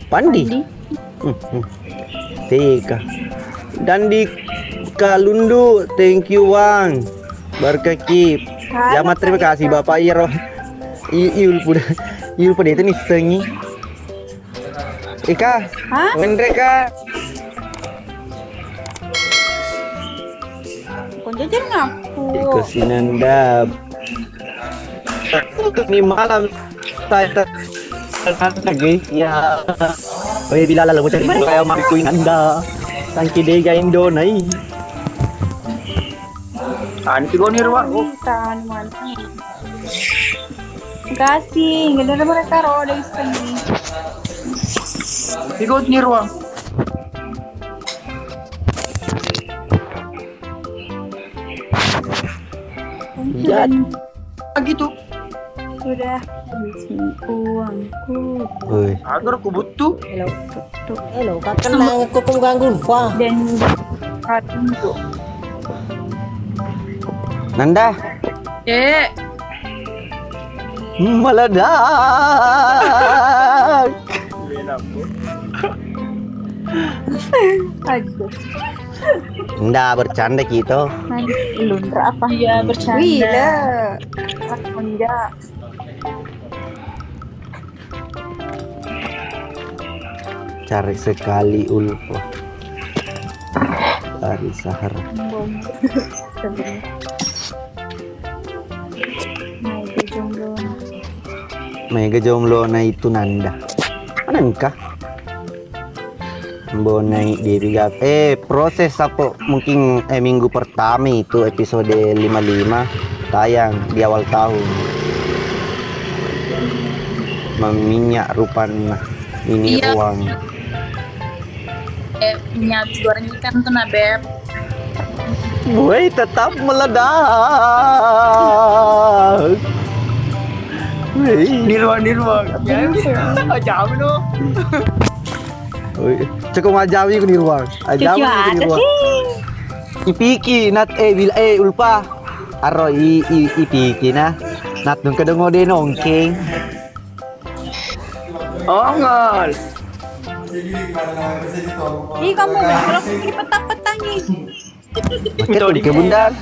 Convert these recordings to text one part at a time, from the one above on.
Pandi. Teka. Dan di Kalundu, thank you Wang. Berkakip. Jamat terima kasih Bapak Iro. Iul pada itu nih sengi. Ika, Mendreka. Kau jajan ngaku. Iko Sinanda. Ni malam saya lagi ya. Oh bila lalu cari kaya makuin Anda. Tangki dega Indo nai. Anti go nirwa. Tahan mana? Kasih, nggak ada mereka roda istri. Ikut nirwa. Ya. Gitu. Sudah habis uangku. Oi. Agar aku butuh. Hello, kakak nang aku kung ganggun fa. Dan kartun tuh. Nanda. Meledak. Aduh. Nda bercanda gitu. Lundra apa? Iya bercanda. Wila. Enggak. Cari sekali ulfa. Lari Sahara. Mega jomblo na itu Nanda. Mana nikah? Bonai diri gap. Proses apa mungkin minggu pertama itu episode 55 tayang di awal tahun. Meminyak rupanya ini Iya. uang. Minyak goreng ikan tuh nah Beb. Woi tetap meledak. Nirwa. Ya, jam no. Cukup ajawi ku di ruang. Ajawi ku di ruang. Ipiki nat bil ulpa. Aro ipiki na. Nat nung kadongo de nongking. Ongol. Ih kamu kalau di petang-petang nih. Maket di kebundan.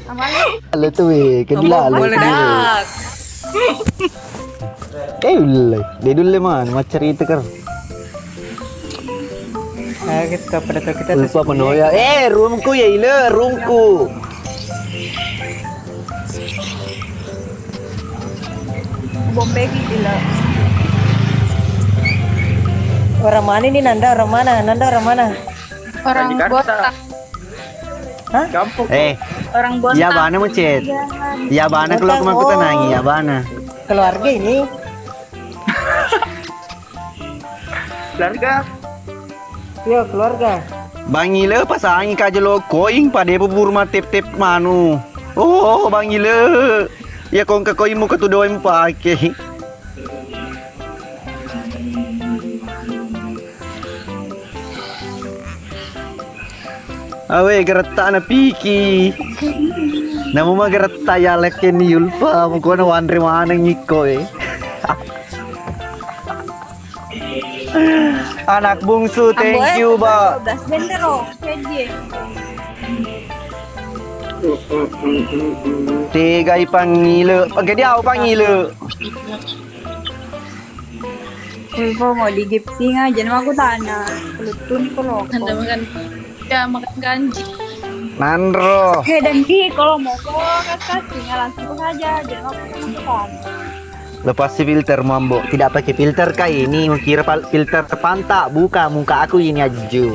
Amalnya. Halo tuh kedila. Meledak. Ulai. Dia dulu man mau cerita ker. Kaget kepada kita Ulpa penoya. Roomku ya ile roomku. Bombay gila. orang mana ini Nanda orang mana? Nanda orang mana? Orang Jakarta. botak. Hah? Kampung. Orang botak. Ya bana mau cet. Ya bana kalau aku tenangi ya bana. Keluarga ini. Keluarga. Yo keluarga. Bang Ile pasangi kaje lo koing pada bubur tip manu. Oh Bang Ile. Ya kong ke koing muka tu doim pakai. Awe gereta na piki. Namu mah gereta ya leken yulpa muko na wandre mana ngiko Anak bungsu, thank you, Ba. 12 bendero, pede. Tiga ipangile. Pakai dia apa pangile? Ulfa mau di gipsing aja, nama aku tanah. Pelutun kalau Anda makan ya makan ganji. Nandro. Oke, dan di kalau mau kasih langsung saja, jangan aku depan. Lepas si filter mambo. Tidak pakai filter kah ini? Kira filter terpantak. Buka muka aku ini aja.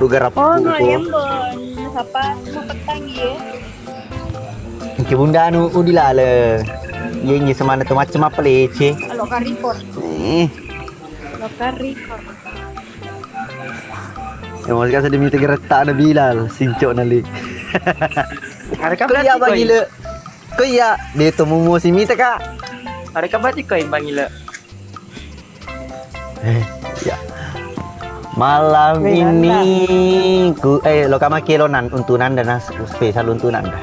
Duga rapuh. Oh, no, yang bon. Siapa mau petang ya? Ke bunda anu udilale. Yengi semana tu macam apa lece. Kalau karikor, kalau karikor. Ya mau sekali demi tergeretak na Bilal. Sincok nali. Ada Kau ya bang gila. Kau ya. Dia tu mumu si Mita kak. Ada kabar kau yang bangila. Ya. Malam ini ku lo kama kelonan untunan dan spesial untunan dah.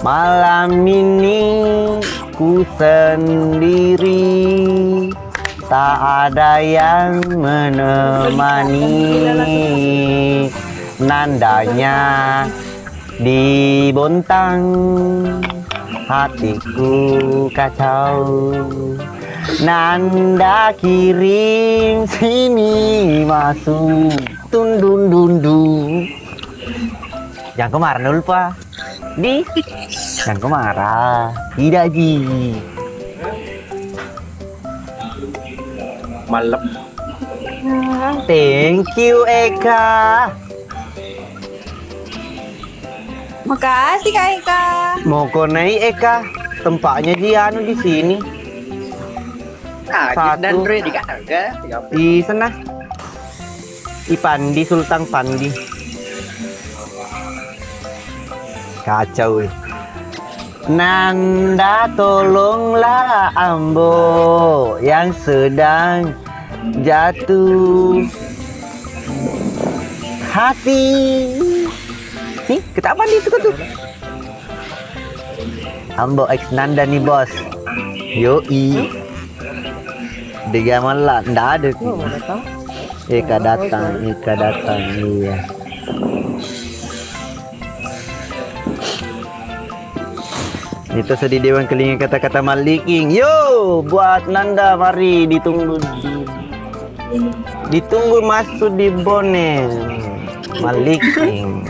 Malam ini ku sendiri tak ada yang menemani. Nandanya di Bontang, hatiku kacau. Nanda kirim sini masuk, tundun dundu. Jangan kemarin dulu pak. Jangan kemarah. Tidak Ji. Malam. Thank you Eka. Makasih Kak Eka. Mau konai Eka. Tempatnya Jianu di sini. Agit dan Re di Kanaga. Di sana. Ipandi Sultan Pandi. Kacau. Nanda tolonglah Ambo yang sedang jatuh hati. Nih, ketapa nih itu tuh? Ambo X Nanda nih bos. Yoi. Dia malah ndak ada. Eka datang, iya. Itu sedih Dewan Kelingi kata-kata Maliking. Yo, buat Nanda mari ditunggu masuk di bonen Maliking.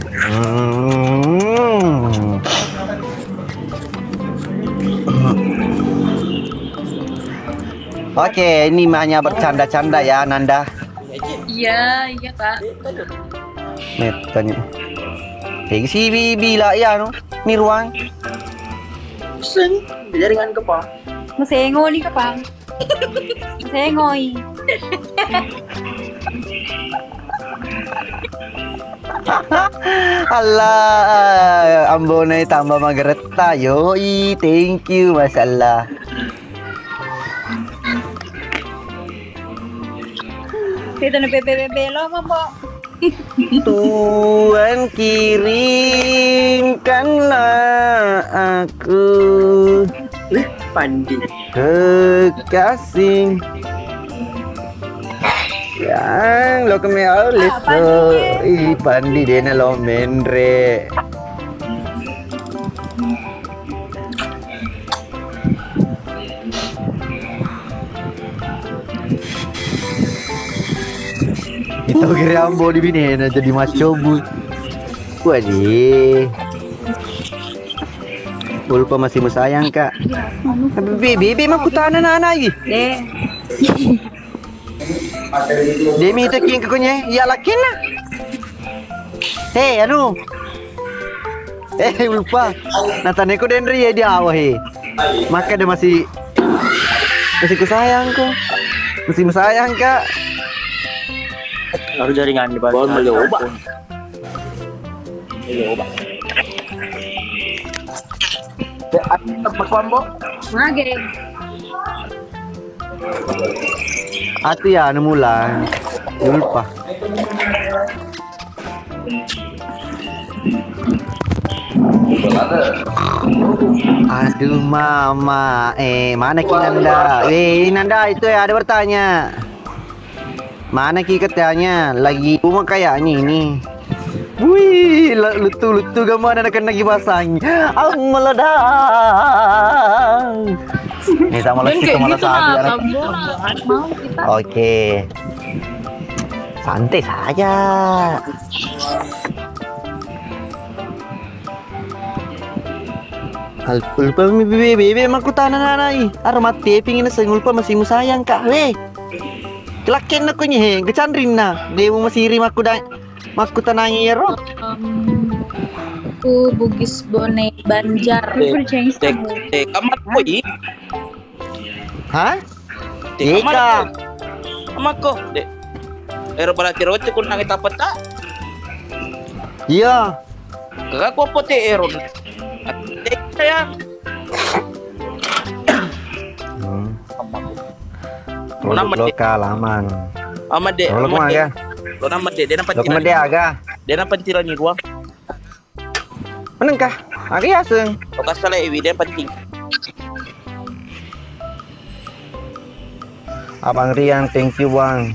Oke, ini hanya bercanda-canda ya Nanda. Iya, iya Kak. Nih, tanya. Kayak si Bibi lah ya no, Mirwan. Sing, jaringan ke Pak. Masengo nih Kapang. Masengoy. Allah, ambonai tambah magereta. Yoi, thank you masalah. Kita na bebe lo mo. Tuhan kirimkanlah aku Pandi. kekasih yang lo keme alis pandi dena lo mendre. Itu kira ambo di bini na jadi mas cobu. Wadih. Pulpa masih mesayang kak. Bibi mah kutana na lagi. De. Demi itu king kukunya, ya lakin lah. Hei, anu. Lupa. Natane ko Denri ya dia awah he. Maka dia masih kusayang kok. Masih mesayang kak. Harus jaringan di bawah melioba. Tempat Wambo. Mage. Ati ya anu mulan. Lupa. Aduh mama, mana Ki Nanda? Nanda itu ya ada bertanya. Mana Ki katanya? Lagi rumah kayaknya ini. Wih, lutu gambar anak lagi pasang. Meledang. Ini sama lagi sama gitu lah, mau kita. Oke. Santai saja. Ulpa bibi emang ku tanah nanai. Armat pingin sengulpa masih musayang kak. Weh. Kelakin aku nih, kecandrin na. Dewa masih rim aku dah. Maku tanangi ero. Aku Bugis Bone Banjar. Kamar koi. Hah? Eka. Kamar ko. Ero bala tirote kun nang ita peta. Iya. Kakak ko pote ero. Saya. Produk lokal aman. Amade. Kalau kemana ya? Lo nama dia nampak Kalau dia agak. dia nampak tirani gua. Meneng kah? Aki aseng. Lo kasale ewi dia penting. Abang Rian, thank you bang.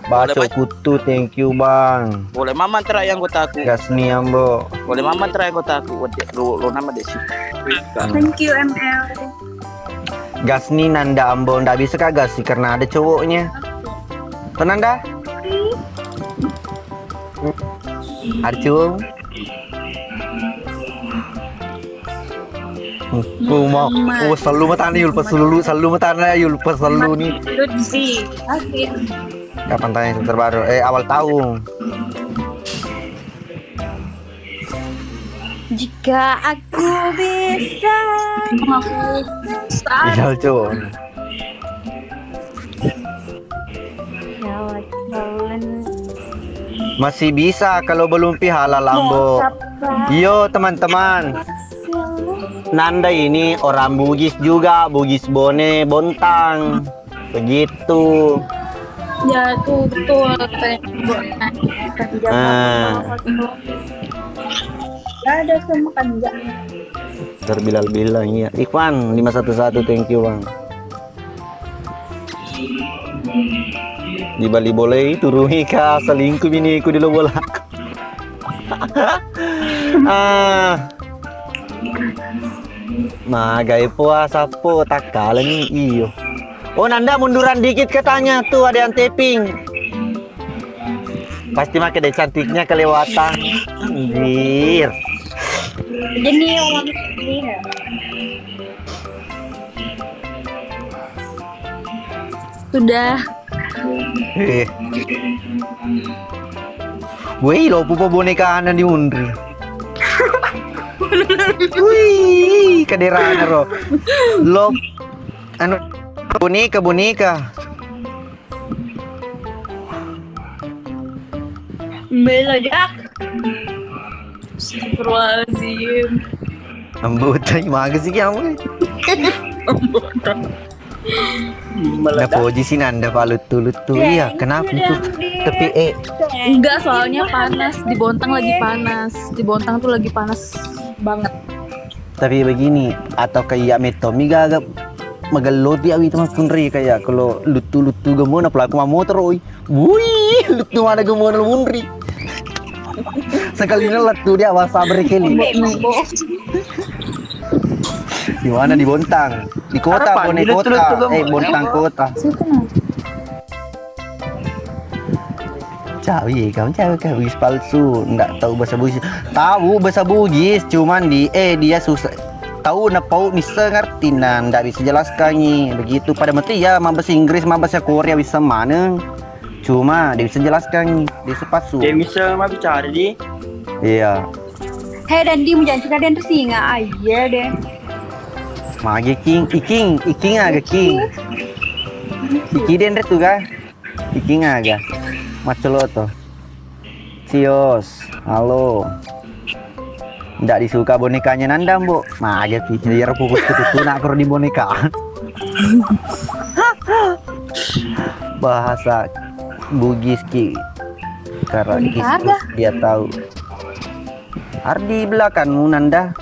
Baco Kutu, thank you bang. Boleh mama tera yang gue takut. Gasni Ambo. Boleh mama tera yang gue takut. Lo nama Desi. Thank you ML. Gasni Nanda Ambo, ndak bisa kagak sih karena ada cowoknya. Penanda? Ada cowok? Mau selalu matanya yul pas selalu matanya yul pas selalu nih. Lutfi, asik. Kapan tanya yang terbaru? Awal tahun. Jika aku bisa. Iya cowok. Masih bisa kalau belum pihala Lambo. Yo teman-teman. Nanda ini orang Bugis juga, Bugis Bone Bontang. Begitu. Ya tuh betul kayak Ada semua kan enggak. Terbilang ya. Ikhwan 511 thank you bang. Di Bali boleh turuni ka selingkuh bini ku di lo bola. Magai puasa po tak kalah nih iyo. Oh Nanda munduran dikit katanya tuh ada yang taping. Pasti makai deh cantiknya kelewatan. Anjir. Jadi orang ini ya. sudah. Wih, lo pupa boneka di undri. Wih, kaderana ro. Lo anu boneka. Melojak. Astagfirullahaladzim. Ambutai magas sih kamu. Nah, posisi Nanda palut-tulut tuh ya. Kenapa tuh? Tapi Enggak, soalnya panas. Di Bontang lagi panas. Di Bontang tuh lagi panas banget. tapi begini, atau kayak Metomi gagap magaloti awi teman kunri kayak kalau lutu gemona pelaku motor oi. Wih, lutu mana gemona munri. Sekali nelat tuh dia wasa berkeli. Di mana di Bontang? Di kota, Bone kota. Bontang kota. Cawi, kamu cewek palsu, nggak tahu bahasa Bugis. Tahu bahasa Bugis, cuman dia susah. Tahu napau bisa ngerti nan, nggak bisa jelaskan nih. Begitu pada mati ya, bahasa Inggris, bahasa Korea bisa mana? Cuma dia bisa jelaskan nih, dia sepatu. Dia bisa mah bicara di. Iya. Hei dan di jangan cerita dan singa aja deh. Mage iking aga king. Iki den tuh ga. Iking aga. Maceloto. Cios. Halo. Nggak disuka bonekanya Nanda, Bu. Mage sih biar pupus kutu nak di boneka. Bahasa Bugis ki. Karena dia tahu. Ardi belakangmu Nanda.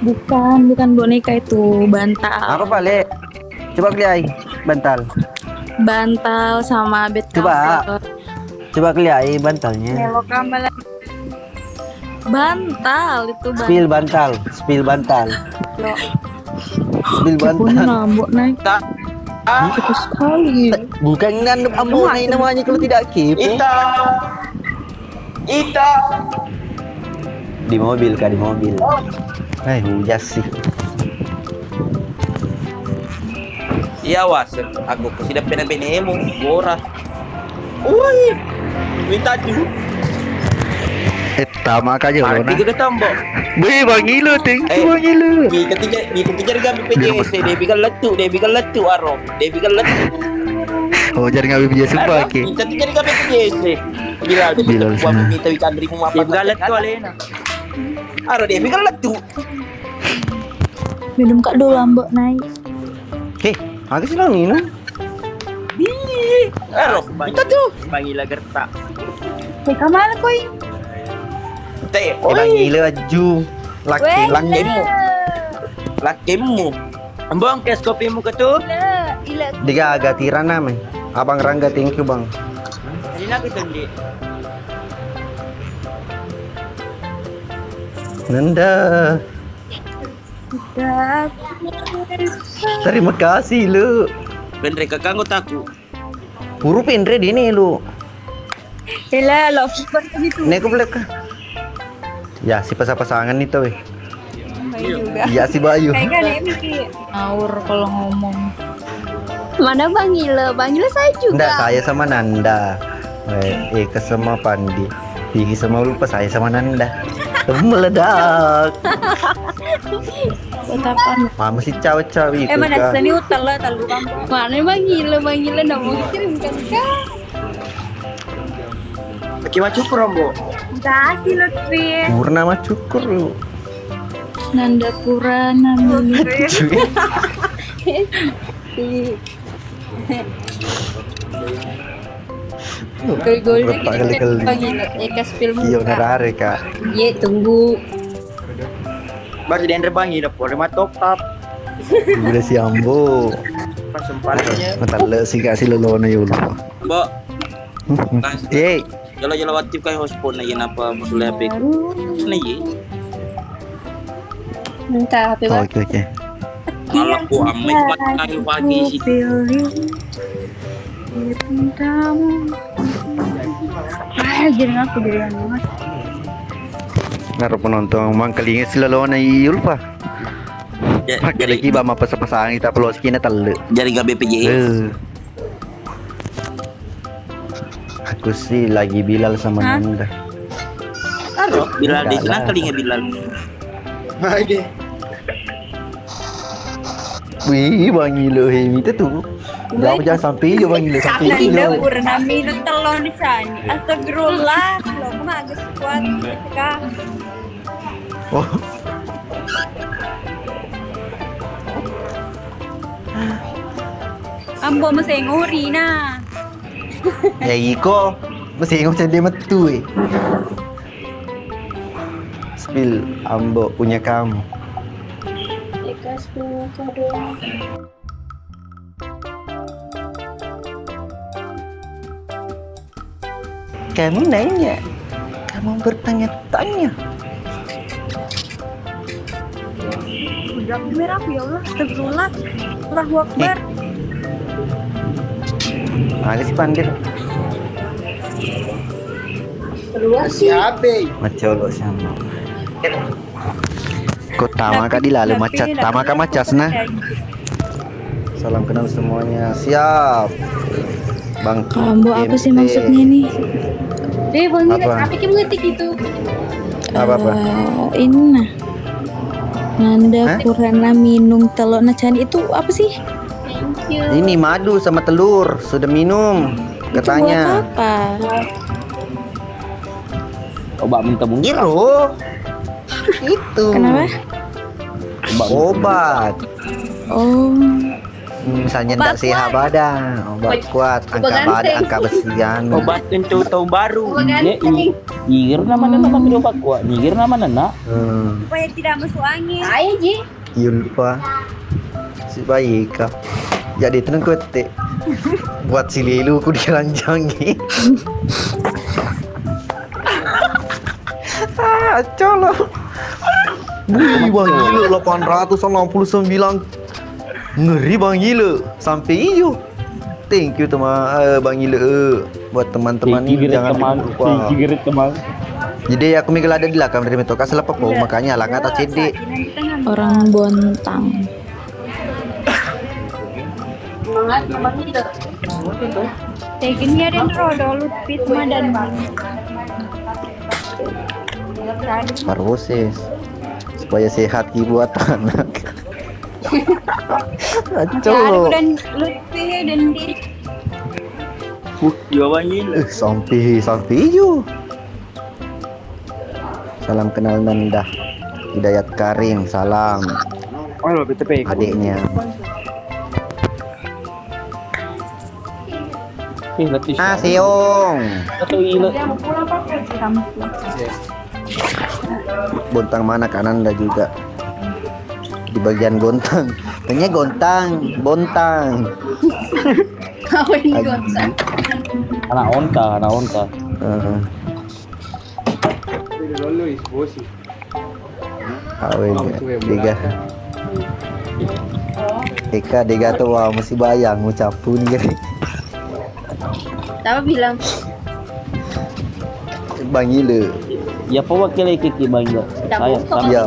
Bukan boneka itu, bantal. Apa Pak Le? Coba lihat bantal. Bantal sama bed cover. Coba lihat bantalnya. Bantal itu Spill bantal. Spill bantal. Nambok naik. Cepet sekali. Bukan nandep ambo naik namanya kalau tidak kepo. Ita. Di mobil kah di mobil. Hujas sih. Iya was, aku sudah pernah benemu, gora. Ui, minta dulu. Tamak aja loh. Tiga ketambok. Wih, bang Ilu, thank you bang Ilu. Di ketiga kami PJS, dia bikin letu aro, dia bikin letu. Oh, jangan ngambil biasa pakai. Kita tiga kami PJS. Gila, gua minta ikan dirimu apa? Dia bikin letu alena. Aro dia bikin letu. Minum kak dulu ambok naik. Aku sih minum. Aro, kita tuh. Panggil gertak. Kamar koi. Teh, Bang Ilu aju. Lakimu. Lakimu. Ambong kes kopimu ke tuh. gila. Digaga Tirana men. Abang Rangga thank you bang. Jadi nak kita di. Nanda. Terima kasih lu. Pendre kakak aku. Puru pendre di ini lu. Hela love gitu. Nek aku belak. Ya si pasangan itu weh. Bayu juga. Iya si Bayu. Kayak kan ya Miki. Ngawur kalau ngomong. Mana Bang Gila saya juga. Enggak, saya sama Nanda. Eka sama Pandi. Vicky sama lupa saya sama Nanda. Meledak. Betapa Mama si cawe-cawe itu. Mana seni utal lah talu kamu. Mana Bang Gila ndak mau kirimkan kan. Pakai macam Rombo. Kasih Lutfi. Purnama cukur lu. Nanda Purana Berapa kali Ekas film Iya narare kak. Ye tunggu. Baru di Endre bangi dapat lima top up. Udah si Ambo. Pas sempatnya. Matale si kasih lolono yulu. Mbak, Eh, jala-jala waktu kayak hotspot na yan apa musulah HP. Na ye. Entah HP oke oke. Malah ko amay kumatang pagi sih. Jadi aku jadi yang banget. Naruh penonton mangkalinga si lolono yul pa. Pakai lagi ba mapasa-pasang kita pelos kina tale. Jadi gak BPJS. Aku sih lagi Bilal sama Nanda. Aduh, Bilal di sana Enggak lah. kalinya Bilal. Wih, Bang Ilo itu tuh. Jangan sampai yo Bang Ilo sampai Nanda yo. purna minut telon di sana. Astagfirullah. Lo aku mah agak kuat. Kak. Oh. Ambo masih nguri na. Ya iko, mesti ngoceh dia metu eh. Spill Ambo punya kamu. Kamu nanya, kamu bertanya-tanya. Udah merah ya Allah. Astagfirullah. Allahu Akbar. Ada si Pandir. Siapa? Macolo sama. Kau tama kak di lalu macet, tama kak macasna. Salam kenal semuanya. Siap. Bang. Ambo apa sih maksudnya nih? Bang Apa? apa yang ngetik itu? Apa? Ini nah. Nanda Hah? Purana minum telur nacan itu apa sih? Thank you. Ini madu sama telur, sudah minum katanya. Itu buat apa? Obat minta mungkin. Giro. Itu. Kenapa? Obat. Oh, Misalnya Obat tidak sehat badan, obat kuat, angka badan, angka besian. Obat untuk tahun baru. Ya, Nyigir nama obat kuat. Nyigir nama nana. supaya tidak masuk angin. Ayo Ji. Yulpa. Si baik kah? Jadi tenang kuete. Buat si Lilu ku diranjangi. Colo. Wih, Bang Gila 869. Ngeri Bang Gila. Sampai iyo. Thank you teman Bang Gila. Buat teman-teman ini jangan lupa. teman. Jadi aku mikir ada di belakang dari metoka selapa po makanya lah kata CD. orang Bontang. Tegin ya dan rodo lupit dan bang. Parvosis supaya sehat buat anak. Acolo. Dan lupit dan di. Jawabannya. Sampai iyo. Salam kenal Nanda. Hidayat Karim, salam Oh, BTP. adiknya. Latih. Seong. Satu ilo. Bontang mana kan Nanda juga. Di bagian Gontang. Tanya Gontang, Bontang. Kawin gonta. Anak onta. Heeh. Kawin Dega. Dega tuh wah mesti bayang ngucapun gitu. Siapa bilang? Bang Ile. Ya pewakil Kiki bangga. Saya sama. Ya.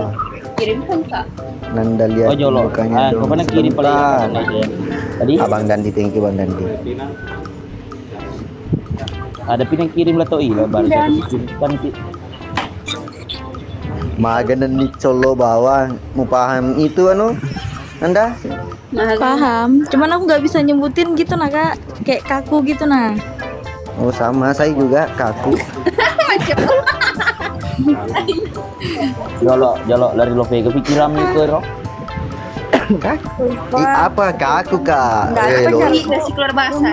Kirimkan Kak. Nanda lihat Oh jolo. mukanya Kau pernah kirim paling sebentar. aja. Tadi Abang Dandi, thank you Bang Dandi. ada pinang kirim lah toh iya baru kan sih. Maganan nih colo bawang, mau paham itu anu? Anda? Paham. Cuman aku nggak bisa nyebutin gitu nah kak. Kayak kaku gitu nah. Oh sama, saya juga kaku. Jolo lari lo vega pikiran itu roh. Kaku? Apa kaku kak? Enggak apa Lo. jadi nasi keluar bahasa.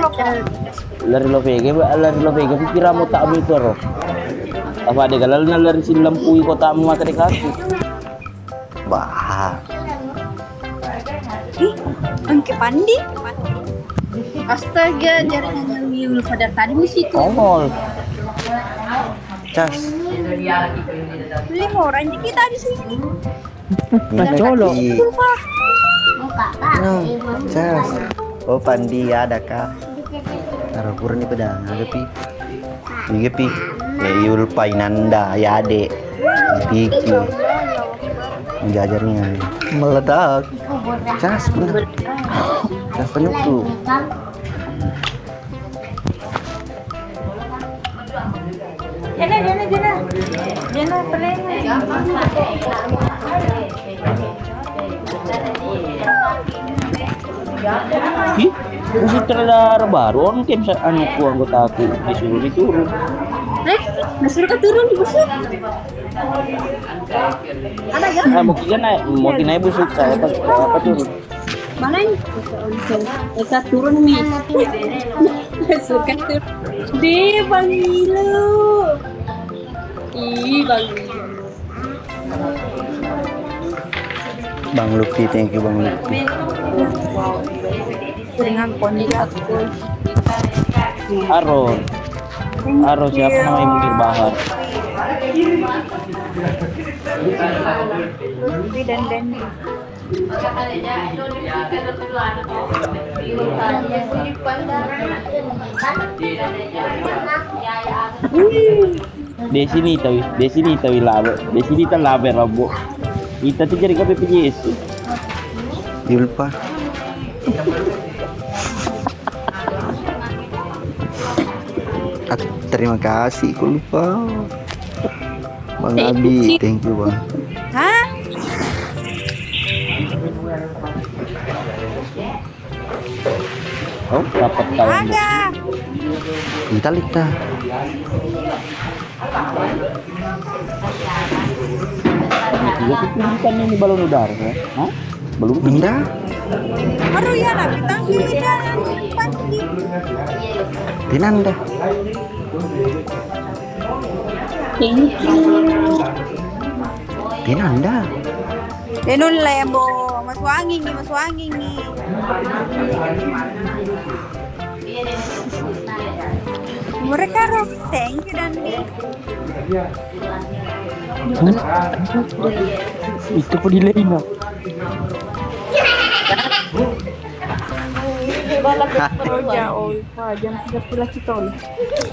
Lari lo vega pikiran mo tak itu roh. Apa ada galal na lari sin lampu kota mo mata dekat. Bah. Angke pandi. Astaga, jaringan Yul pada tadi di situ. Ongol. Cas. Beli orang aja kita di sini. Nah, colo. No, cas. Oh Pandi ya ada kak. Taruh kurang nih pedang ada pi. Iya pi. Ya Yul Painanda ya adek. Piki. Menjajarnya meledak. Cas bener. Cas penutup. Jana pernah. Ih, sutradara baru on game anu ku anggota aku disuruh diturun. Nasuruh ke turun di busuk. Ada ya? Mungkin naik busuk saya apa turun. Mana ini? Kita turun nih. Suka turun. Di Bang Milo. Ih, Bang Milo. Bang Lutfi, thank you Bang Lutfi. Dengan kondisi aku. Aro siapa namanya Munir Bahar. Lutfi dan Dani. Di sini tahu labe. Di sini tak labe rabo. Kita tuh jadi KPPJS. Yulpa. Terima kasih, aku lupa. Bang Abi, thank you Bang. Hah? Oh, dapat tahu. Agak. Lita. Iya sih bukan ini balon udara ya? Hah? Belum. Enggak. Baru ya lah, kita tidak pasti. Tinanda. Thank you. Tinanda. Denul lebo, Mas Wangi nih. Mereka rock, thank you Dandi. Itu po delay na.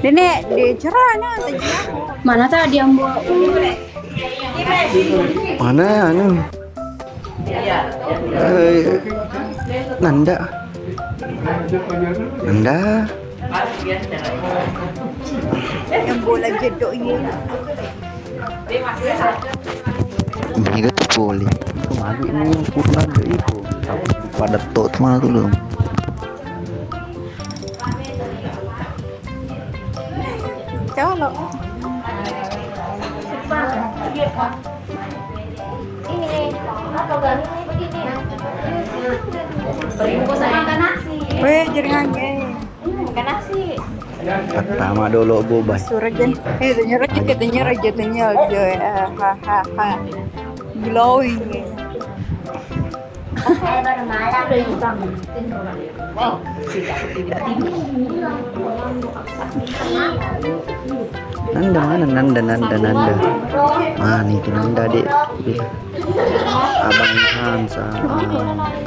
Nenek, dia cerana tadi. Mana tadi yang bawa? Mana anu? Nanda. Yang bola jedok ini. Ini kan boleh. Kemarin ini yang kurang dari itu. Pada tot malu loh. Colok. Weh, jaringannya. Makan nasi. Pertama dulu boba. Surajan. Katanya raja joy. Hahaha. Glowing. Nanda mana Nanda. Ah, nih itu Nanda dek. Abang Hamsa.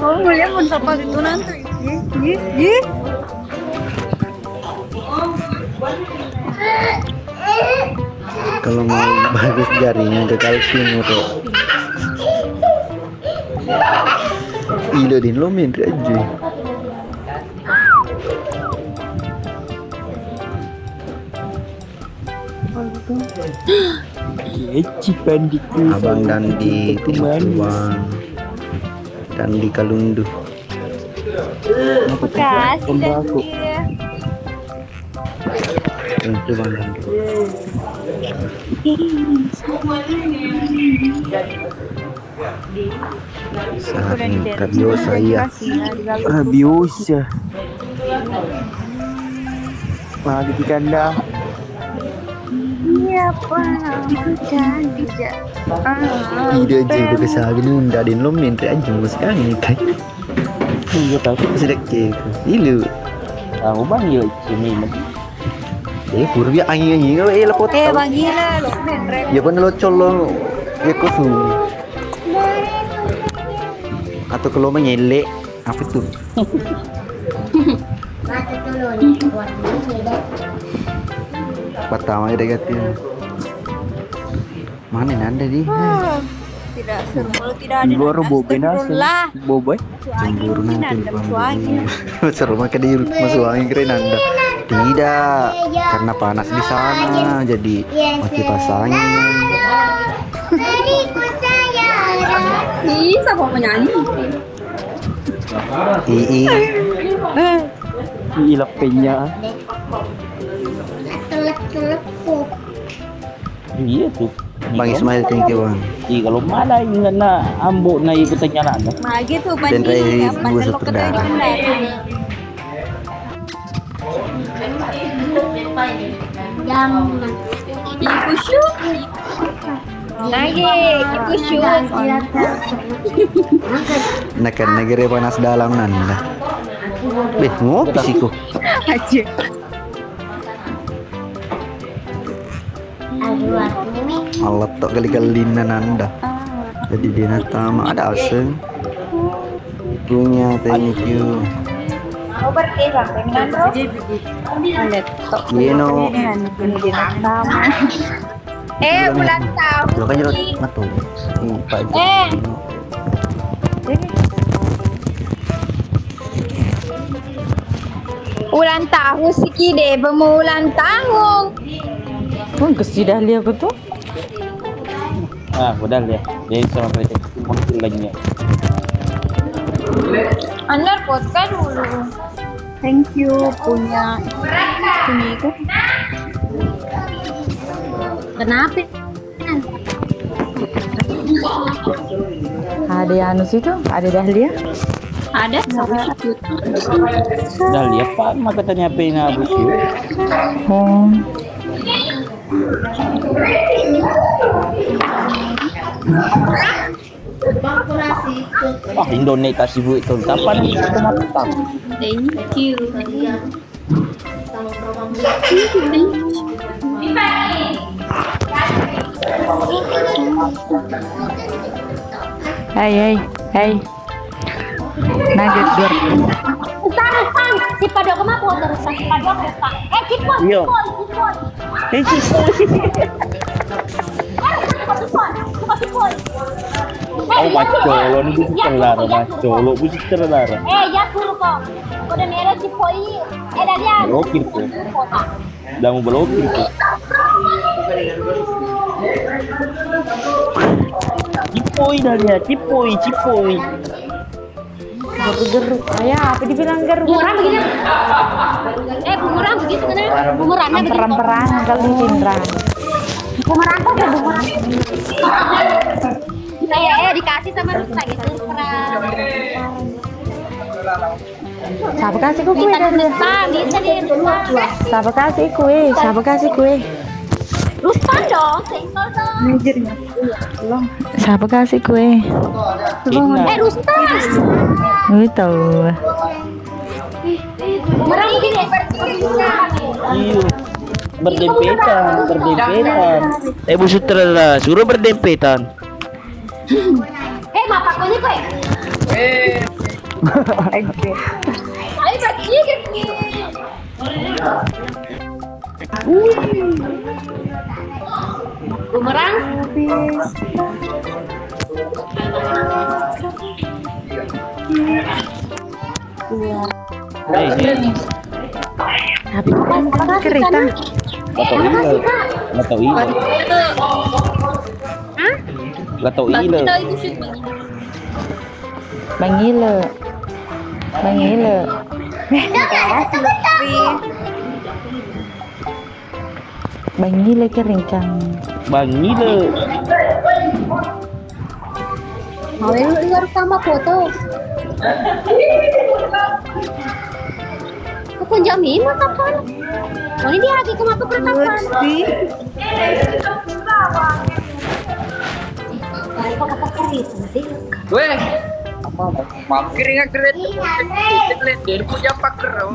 Oh, melihat mau dapat itu nanti. Ih. Kalau mau bagus jarinya ke kalsium tuh. Ilo din lo main aja. Abang Dandi Timuan Dandi Kalundu. Makasih Dandi. Itu Bang Dandi. Saat rabiosa ya. Rabiosa. Lagi di kandang. Iya Pak, Dandi. Ide aja udah kesabi nunda din lo minta aja sekali kan. Iya tahu. Sedek cek. Ilu. Aku panggil sini. Kurbi angin lepot. Bang gila lo menrek. Ya pun lo colo ya kusu. Atau kalau menyelek apa tuh? Pertama ya deketin. Mana Nanda di? Tidak seru kalau tidak ada. Luar bobe Astagfirullah. Bobe. Cemburu nanti Nanda suami. seru makan di masuk angin keren Nanda. Tidak, karena panas di sana jadi mati pasangin. Ih, siapa penyanyi? Ii. Ilap penya. Iya tuh. Bang Ismail thank you Bang. Iya kalau mana ingat na ambo na ikutannya nana. Magi tuh Dan Ray banding Ibu Sutradara. Ibu syuk. Lagi, ibu syuk. Nakan negeri panas dalam Nanda. Beh, ngopi sih kok. Aja. Allah tok kali-kali Nanda. Jadi dia natama ada aseng. Punya thank you. Gino. Ulang tahun. Lo kan jerot matu. Pak. Ulang tahun si Kide, ulang tahun. Kesidah lihat betul. Ah, udah ya. Jadi sama mereka makin lagi. Anar podcast dulu. Thank you punya itu. Kenapa? Ada anu situ, ada Dahlia. Ada Udah lihat Pak, maka tanya apa ini Abu Syuk. Oh. Wah, Indonesia sih Bu itu. Kapan itu matang? Thank you. Hey. Nugget dur. Tarusan, si Padok kemana terusan si Padok Pak. Cipon. Iya. Cipon. Oh, macolo ni bisa terlara, macolo bisa terlara. Ya suruh kok. Kode merah Cipoi. Dari ya. Blokir ko. Dah mau blokir ko. Cipoi dah dia, cipoi. Geruk. Ayah, apa dibilang geruk? Bumerang begini. Bumerang begitu kan? Bumerangnya begitu. Perang kalau di Cindra. Bumerang kok ya bumerang. Dikasih sama Rusna gitu. Siapa kasih kue dari? Bisa nih. Siapa kasih kue? Rustan dong, senggol dong. Manajernya. Siapa kasih kue? Rustan. Gue tahu. Merang gini. Iya. Berdempetan. Bu Sutradara, suruh berdempetan. Mapak ko ni ko eh. Ay, bakit? Bumerang. Kereta. Gatau ile. Gatau ile. Bangile. Bangile keringkang. Bang ile. Mau lu sama foto. Aku jamin kapan? Oh, ini dia lagi ke mata perkapan. Weh, mampir nggak keren? Dia punya paker.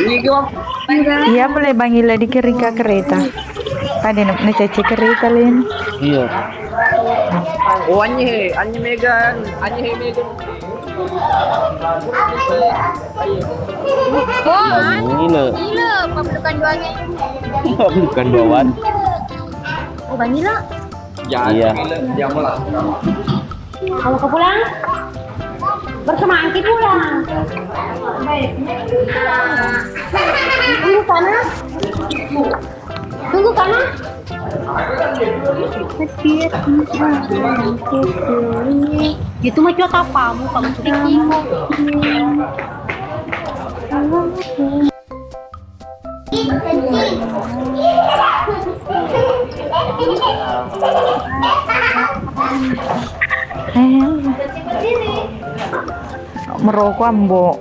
Ini gua. Iya boleh bangile di keringka kereta. Tadi nak ceci kereta lain. Iya. Oh anjing Megan. Bang ile. Gila, pembentukan doanya. Bukan bawaan. Oh, Bangila. Ya, Iya. Dia mulai. Kalau kau pulang, bersama Angki pulang. Tunggu sana. Itu mah cuma tapamu, kamu sedikit. Merokok ambo.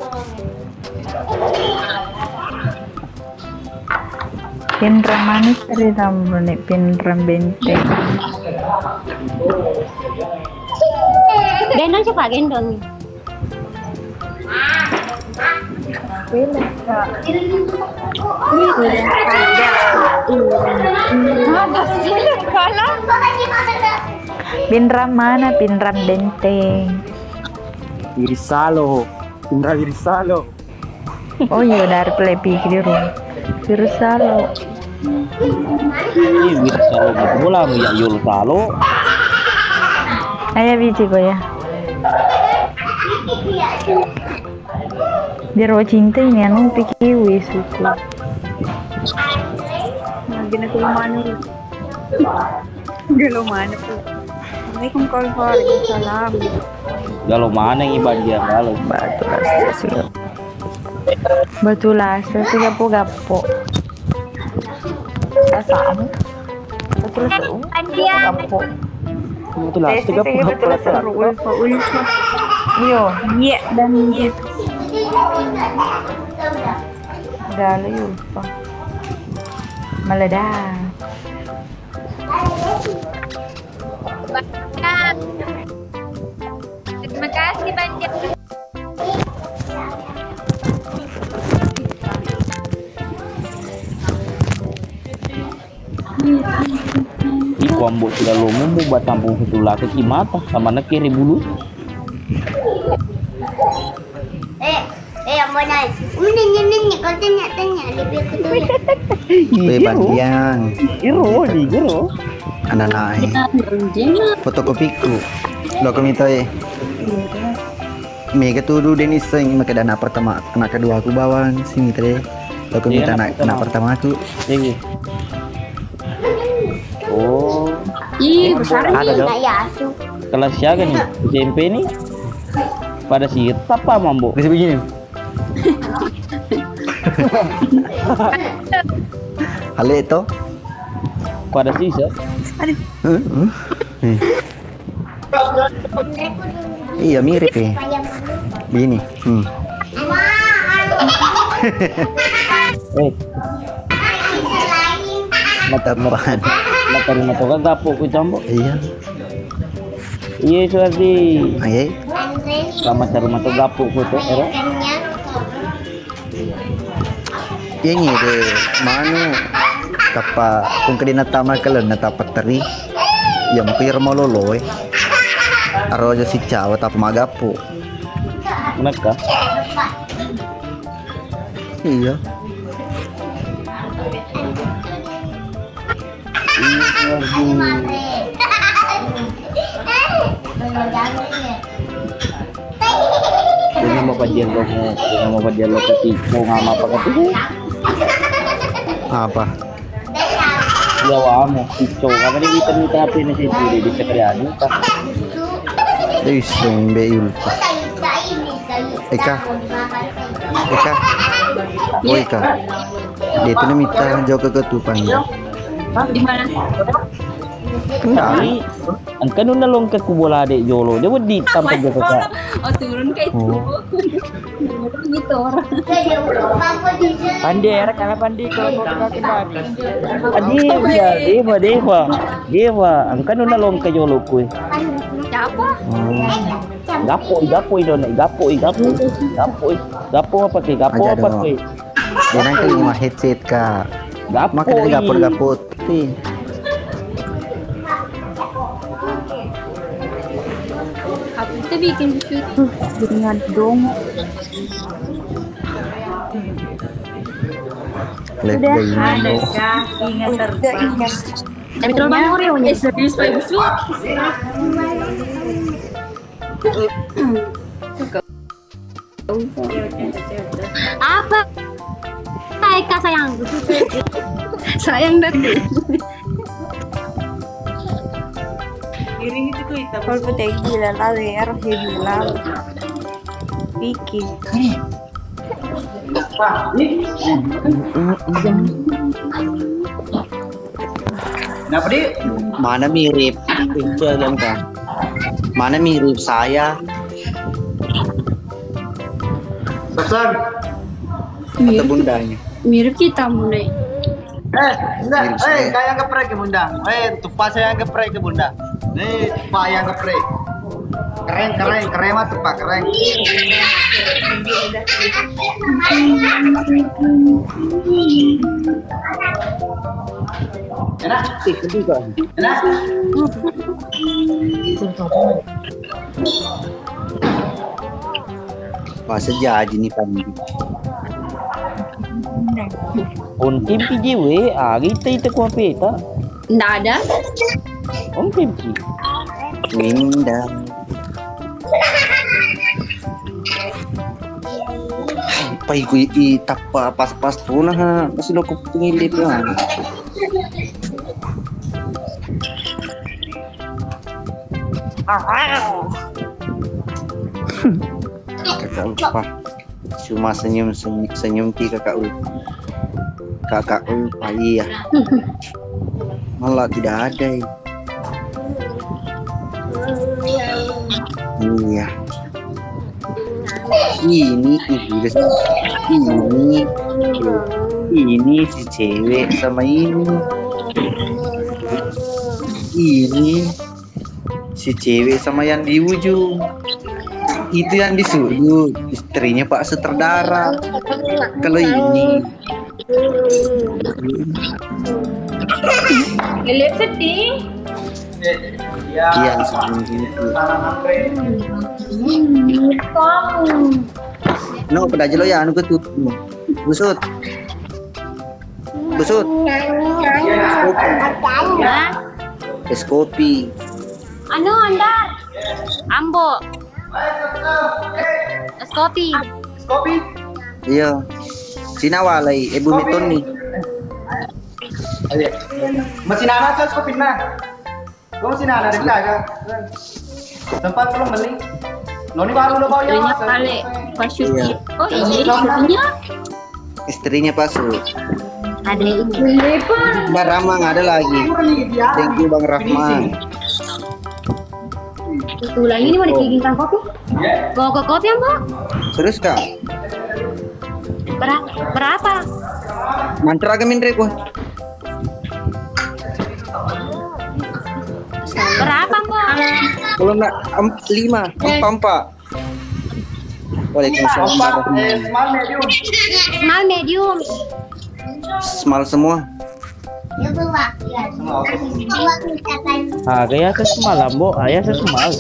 Pinram manis kereta nih pinram benteng. Gendong siapa gendong? Pinram mana? Pinram benteng. Wirisalo. Oh iya dari play pikir di rumah. Virsalo. Iya, bisa salo gitu bola ya yul salo. Ayo biji ko ya. Biar wa cinta ini anu pikiwi suku. Lagi na kulumano rin. Galumano po. Assalamualaikum warahmatullahi wabarakatuh. Galau mana yang ibadah galau. Batulasa sila po gapo. Sasamo. Batulasa gapo. Batulasa gapo. Batulasa ulfa. Iyo. Iya dan iya. Dalo yun pa. Malada. Terima kasih banyak. Iku ambo sudah lomo mau buat tampung fitula ke kimata sama nak kiri bulu. Ambo nai. Nanya kau tanya lebih aku tuh. Bebandian. Giro. Ananai. Fotokopiku. Lo kami tahu. Mega tudu dan iseng maka dana pertama anak kedua aku bawang sini tadi. Lo kami anak pertama aku. Ini. Oh. Ih, besar Ada nih, dong. nggak ya asuh. Kelas siaga nih SMP nih. Pada siapa apa mambo? Bisa begini. Hal itu. Pada sisa. Iya mirip ya. Begini. Tapan. Mata rumah tuh kan gapo ko jambo. Iya. Iya suardi. Ay. Sama sa rumah tuh gapo ko to era. Yang ini manu tapa kung kadi natama kalan natapat tari. Yang pirma loloy. Aro aja si cawa tapa magapo. Naka. Iya. Dengan mapadialog mo, dengan mapadialog ka tipo nga mapakatiho. Apa? Yawa mo, tipo ka pa kita mo tapi na si Puri di sa karyado ka. Isong beul pa. Eka. Oh Eka. Dito na mita jauh keketupan ya. Di mana? Ay, ang kanon na long ka kubulade yolo, di di tampa ka ka. Oh, turun kayak itu. Gitu orang. Pandi era kana pandi ko ka kembali. Adi ya, dewa, ang kanon na long ka yolo ko. Siapa? Gapo apa ke? Dia nang kali mah headset ka. Gapo. Maka dari gapot. Apa itu bikin shoot? Dengan dong. Lihat dari Tapi terlalu banyak orang yang Serius bagus lu. Apa? Eka sayang. Sayang dah. Kalau putih gila lah, harus bilang. Bikin. Kenapa di? mana mirip itu kan. Mana mirip saya Pesan. atau bundanya. Mirip kita mulai. Enggak. Kayak geprek ke bunda. Tupas saya geprek ke bunda. Nih, tupas yang geprek. Keren mah tupas keren. Enak? Enak? Masa jadi nih Pandi. On kimpi jiwe, kita ko peta. Nggak ada. On kimpi. Winda. Pai ku i tapa pas puna ha masih lo pengilip ya. Kakak lupa. Cuma senyum ki kakak lupa. Kakak lupa iya. Malah tidak ada. Iya. Ini si cewek sama ini si cewek sama yang di ujung itu yang di sudut istrinya Pak Sutradara. Kalau ini Lihat sedih. iya seperti itu. No, pada aja lo ya anu ketutup. Busut. Es kopi. Anu Andar. Ambo. Es kopi. Kopi. Iya. Sinawalay, Ibu Miton nih. Masih nana tuh kopi na. Kau masih nana di belakang. Tempat belum beli. Noni baru lo bawa Istrinya kali. Pas syuting. Oh iya, istrinya. Istrinya Pak Sut. Ada ini. Bang Rahman ada lagi. Thank you Bang Rahman. Tulang ini mau dibikinkan kopi? Bawa ke kopi ya, Mbak? Serius Kak? Berapa? Mantra agamin rek wah. Kalau nak 5, empat. Waalaikumsalam. Small medium. Small medium. Small semua. Kayak ke small ambo, ayah ke small.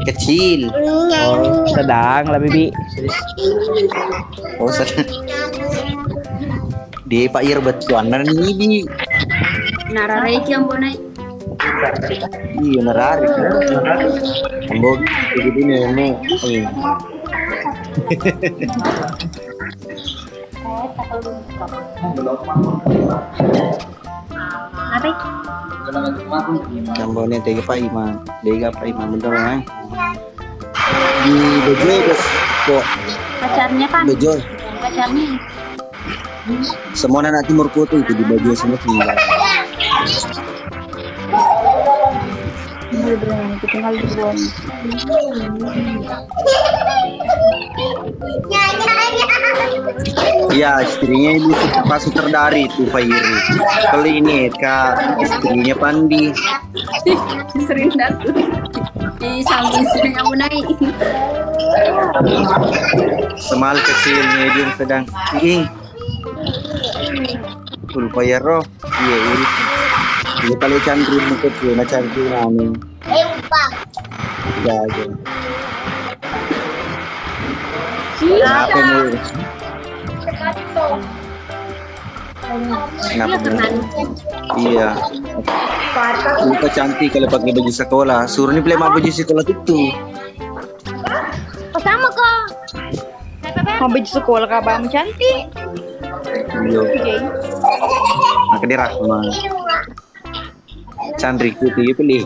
Kecil. Oh, sedang lah bibi. Oh, sedang. Di Pak Ir betuan nih di. Nararai yang bonai. Iya menarik. Ambo begitu nih ini. Apa? Gambarnya tiga Pak Iman, betul kan? Di Bejo guys, kok Pacarnya kan? Bejo. Pacarnya. Semua anak Timur Kota itu di Bejo semua tinggal. Tinggal di Bon. Iya, istrinya itu pas Sutradari itu Pak Iri. Kali ini Kak istrinya Pandi. Sering datu. Di samping sering kamu naik. Semal kecil, medium, sedang. Ing. Full Pak Yero. Iya, ini. Ini kali candri kecil, macam itu anu. Ya, ya. Kenapa nih? Kenapa nih? Iya. Lupa cantik kalau pakai baju sekolah. Suruh nih beli baju sekolah itu. Sama kok. Mau baju sekolah kamu cantik. Iya. Maka dia rahma. Candri putih pilih.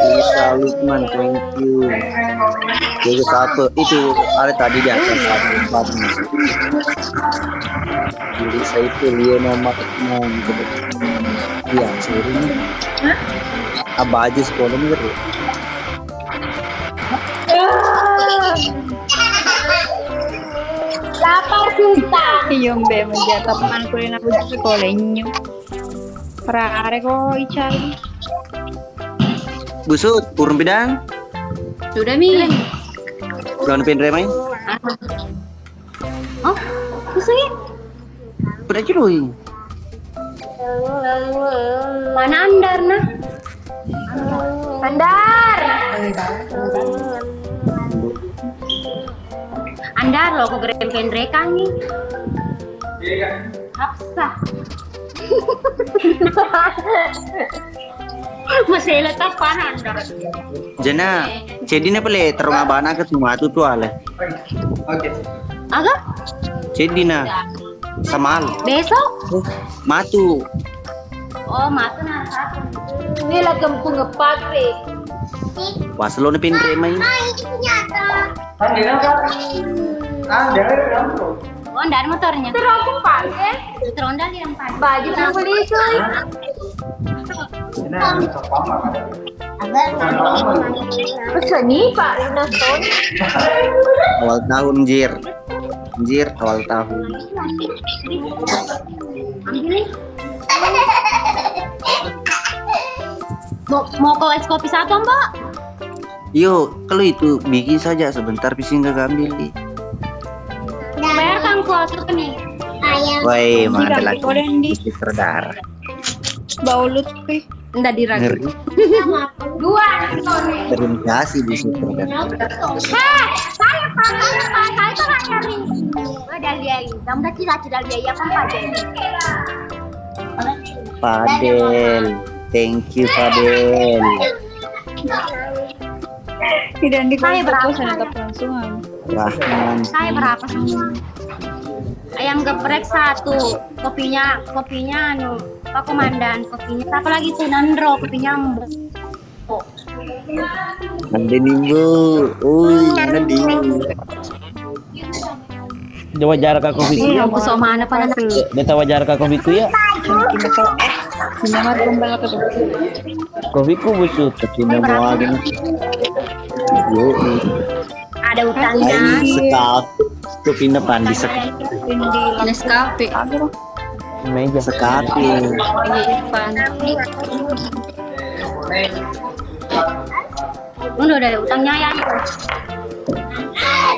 Bisa Lukman, thank you. Jadi satu itu ada tadi di atas satu. Jadi saya itu dia nomornya gitu. Iya, sebenarnya. Apa aja sekolahnya gitu. Lapar kita. Yung be menjata teman kuliah baju sekolahnya. Para ko icari. Busut, urun bidang. Sudah mi. Udah nupin remai. Oh, kusut. Udah cuy. Mana Andar nah? Andar. Andar lo kok gerem-gerem nih. Hapsah. Masih letak panah Andar. Jana, cedi na pala terung abana kat matu tu ale. Oke. Agak? Cedi na samal Besok? matu. Oh, mata na satu. Ini lah kampung ngepake. Waslo na pin remai. Oh, dari motornya. Terus pakai. Terondal yang pakai. Baju yang beli cuy. Pesan nih Pak, udah tahun. Awal tahun jir awal tahun. Ambil nih. Mau ke es kopi satu Mbak? Yo, kalau itu bikin saja sebentar pising nggak ambil di. Bayar kan kok nih. Woi, mana Jika lagi boleh, Di. serdar. Bau lutfi. Nggak diragu. Ngeri. Dua. Terima kasih di serdar. Saya itu nggak nyari. Dahlia ini, kamu udah cita-cita Dahlia kan Pak Jadi. Fadel, thank you Fadel. Tidak di Saya berapa? sana tetap langsungan. Rahman. Saya berapa semua? Ayam geprek satu, kopinya anu Pak Komandan, kopinya apa lagi tuh Nandro, kopinya Mbok. Nanti nimbu, nanti. Dia wajar kak kopi itu ya? Aku sama anak pada nanti. Dia wajar kak kopi itu ya? Sinamat kembali ke Kopi ku busuk, tapi mau lagi. Yo, Ada utangnya. sekap. Kopi depan di Nescafe. meja sekali. Udah ada utangnya ya.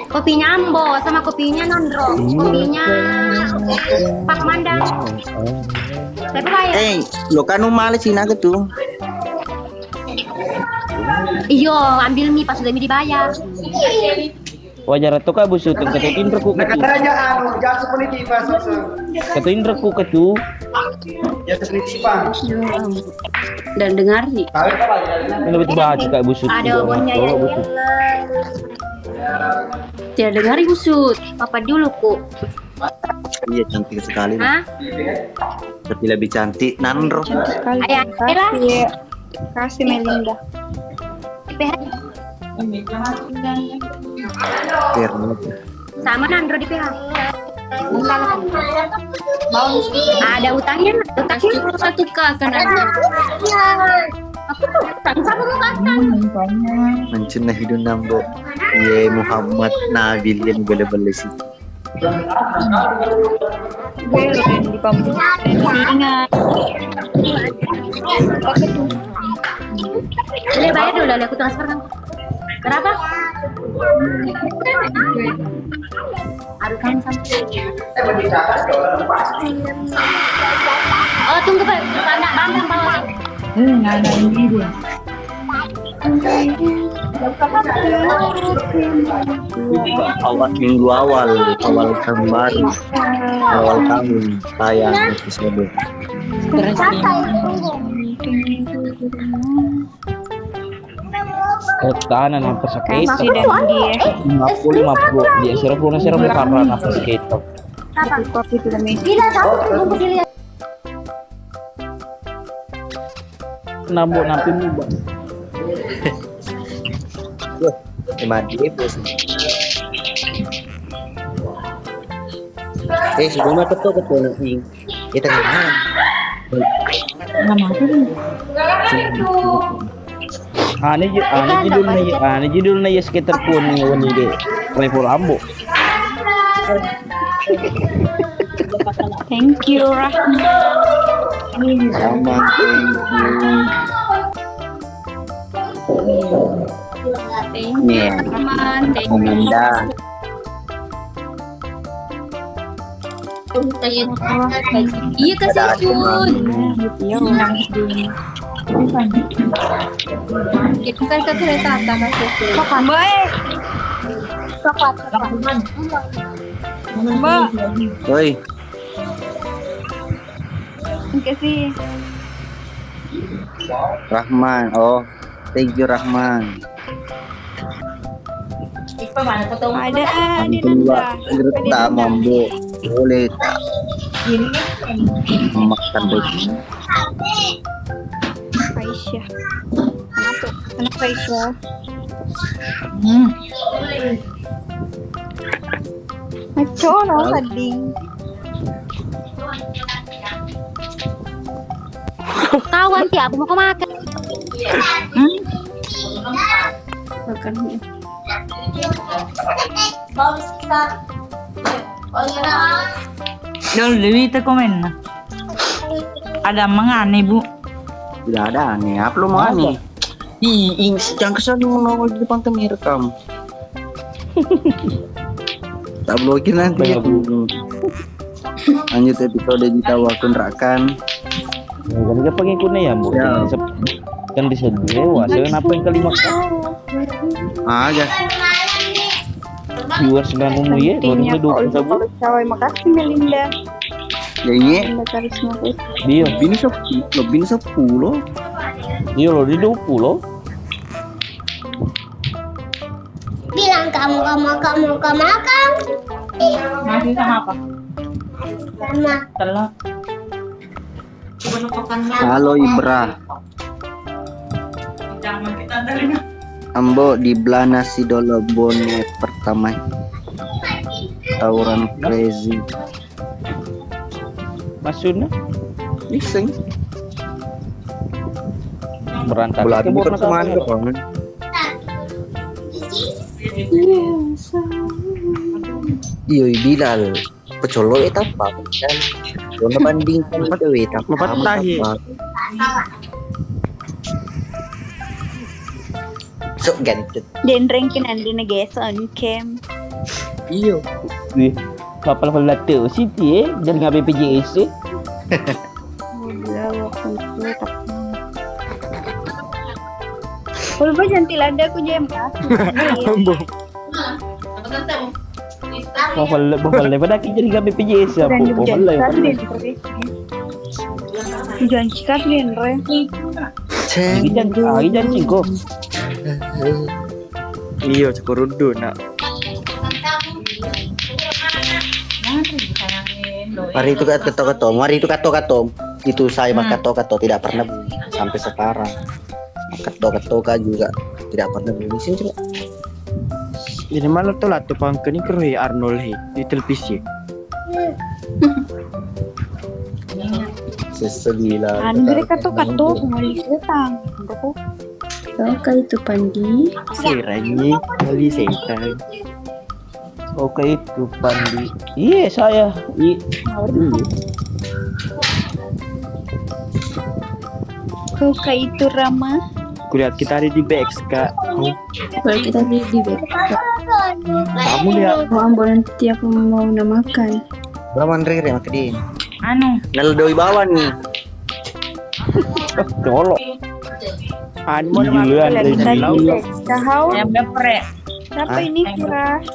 Kopinya Ambo sama kopinya Nondro. Kopinya Pak Mandan. Saya bayar. Lo kan malas sih naga tuh. Iyo, ambil mie pas udah mie dibayar. Wajar tuh kak busuk ketuin reku ketu. Kerajaan, jasa penitipan sosok. Ketuin reku ketu. Jasa penitipan. Dan dengar nih. Ini lebih baca kak busuk. Ada obonnya ya. Tidak dengar busut. Papa dulu ku. Iya cantik sekali. Hah? Tapi lebih cantik Nandro. Ayah, lah. Kasih Melinda. Sama Nandro di PH. Ada utangnya, Cukup 1K kan ada. Aku sama mau kata. Mencenah hidup nambo. Ye Muhammad Nabil yang bela-bela sih. Di kampung. Ingat. Boleh bayar dulu, aku transfer kan. Berapa? Adukan sampai. Oh tunggu Pak, bang bawa. Awal minggu awal kembali awal tahun tayang episode. Ketahanan hampir sakit. Kasih dan dia. 50 dia serapuna karena apa sakit. Kopi sudah Messi. Tidak tahu tunggu dilihat. Nambok nampi mubah. Mandi bos. Sebelumnya ketua nih. Kita kenal. Ini judulnya ya sekitar pun ini deh. Level ambo. Thank you Rahma. Sama Thank you Rahman. Thank you. Menda. Iya kasih Jun. Iya, nangis dulu. Itu kan ke kereta apa kasih Jun. Baik. Mbak. Oi, Kasih. Rahman. Oh, thank you Rahman. Ada di Kedua, Nanda. tak mampu. Boleh tak? Makan begini. Aisyah. Kenapa? Kenapa Aisyah? Macono tadi. Kawan tiap mau ke makan. Makan. Dol, Dewi te komen. Ada mengani bu. Tidak ada nih. Apa lo mau nih? Jangan kesana menongol di depan kamera kamu. Tak blokir nanti. Lanjut episode ditawakan rakan. Kan dia pengikutnya ya bu. Kan bisa dewa. Kenapa yang kelima kan? Aja. Viewers dengan umum ya. 2020 bu. Cawai makasih Melinda. Jadi Melinda Karisma. dia bini 10. Dia lo di 20. Bilang kamu makan. Nasi sama apa? Sama. Telur. Halo Ibra. Ambo di belah nasi dolo bonet pertama. Tawuran crazy. Maksudnya? Iseng. Berangkat ke bukan kemana kan? Iyo Bilal. Pecolo eta apa kan? Dona bandingkan pada eta. Mapatahi. Sok gantut. Dan rankin andi nageson kem. Iyo. Wih, kapal pelata Siti jangan ngabe PJS. Kalau ba jangan lada aku jam pas. Kapal pada kita jadi ngabe PJS apa? Jangan sikat din re. Jangan cingko. Iyo cekurudun nak. Mari itu kato-kato, mari itu kato-kato. Itu saya mah kato-kato tidak pernah bunyi sampai sekarang. Kato-kato juga tidak pernah bunyi sih coba. Jadi malah tuh lah tuh pangkeni kerui Arnold di televisi. Sesegila. Andre kato-kato semua setang. Kau itu pandi. Siranyi kali sentang. Oke itu Pandi. Iya saya. Kau itu Rama. Kulihat kita ada di BXK. Kalau kita di bed. Kamu lihat. Oh ampun nanti aku mau namakan. Bawan rere makadin. Anu, Naldoi bawan nih. Colok. Anu mau duluan dari laut. Kahau. ayam geprek. Siapa ini kira?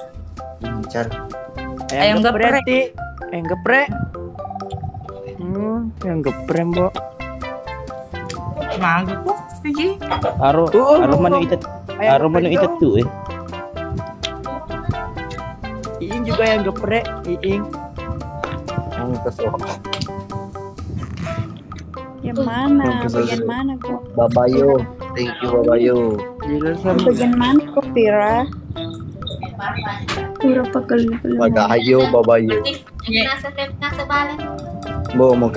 Car. Ayam geprek. Ayam geprek. Ayam geprek, Mbok. Mangga kok, Piji. Aro manu itet tuh Iing juga yang geprek, Iing. Yang mana? Bagian mana kok? Babayo. Thank you Babayo. Bagian mana kok Pira? Berapa kali? Babayo Babayo. Nasa balen. Bo mau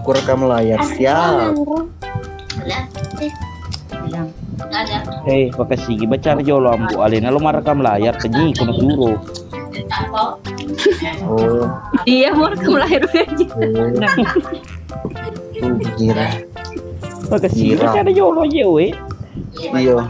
kurekam layar siap. Hei, makasih. Baca jolo ambu alena lo marakam layar kenyi kono turo. Oh. Iya mau rekam lahir aja. Gila. Makasih. Gila. Baca jolo jewe. Iyo.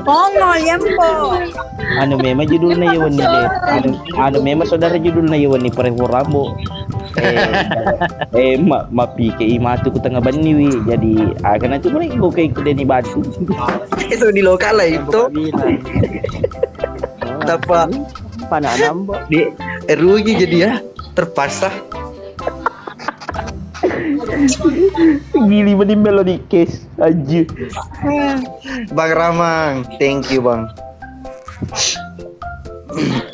Pongo yambo. Anu memang judulnya Yawan nih deh. Anu memang saudara judulnya Yawan nih Pareho Rambo. Mapi ke imatu ku tengah bani wi. Jadi akan nanti mereka go kayak kuda ni batu. Itu di lokal lah itu. Apa? Pana nambo. Di rugi jadi ya terpaksa. Gili bani melodi case aja. Bang Ramang, thank you Bang.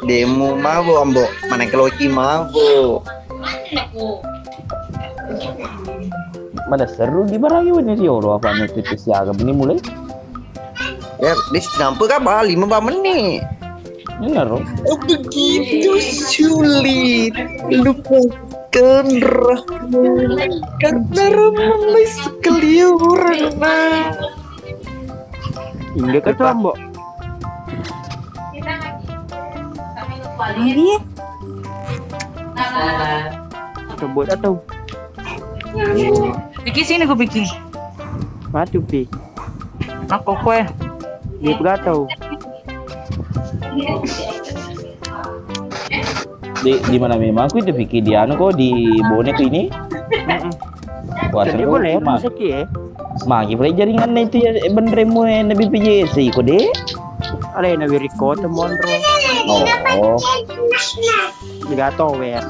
Demo mabo ambo, mana keloki mabo. Mana seru di barang ini sih orang apa nih titis ya agak ini mulai. Ya, di sampai kan 5 menit. Benar loh. Oh begitu sulit. Lupakan rahmat karena ramai sekali orang nah. Hingga ke Rambo. Iya. Sebut atau Piki sini gue Piki. matu pi. Aku kue. Dia begatau. Di mana memang aku itu pikir dia anu kok di bonek ini. Wah, Jadi boleh sakit ya. Magi boleh jaringan itu ya bener mu nabi PJC kok deh. Alay na wiriko temonro. Oh. Digato wer.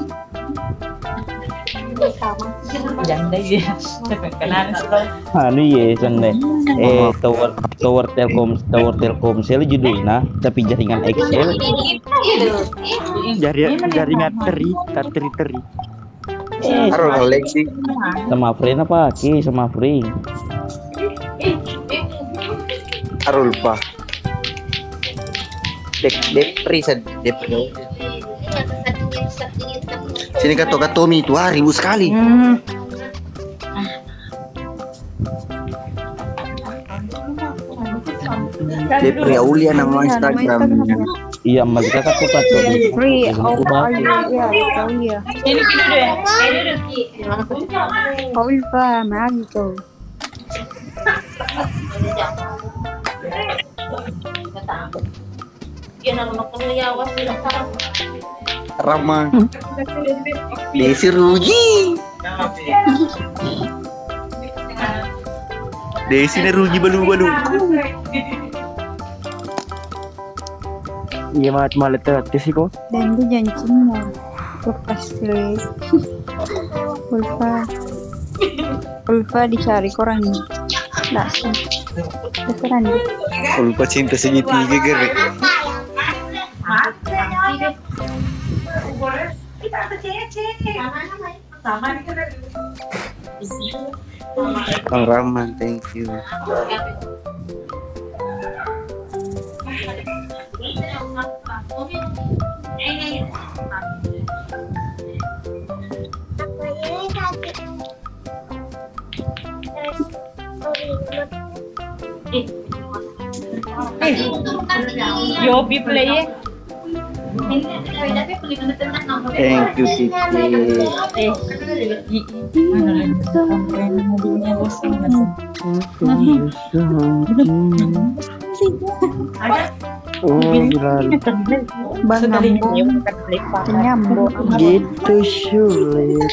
Anu ya santai. Tower Telkomsel judulnya tapi jaringan Excel. Jaringan teri. Harus ngelek sih. Sama friend apa? Sama friend. Arulpa. Depri Depri. Sini kata Tommy itu ribu sekali. Depri Aulia nama Instagram. Iya, Malika kata Free Aulia. Ini deh. Ulfa Magito. Rama. Desi rugi. Desi na rugi balu-balu. Iya malah terhati sih kok. Dan dia janjinya lepas deh. Ulfa dicari koran ini. Langsung. Terserah nih. Lupa cinta segitiga gere. Kang Rahman, thank you. Yobi play. Thank you, Titi. Oh, Bilal. Bang Nyambo. Gitu sulit.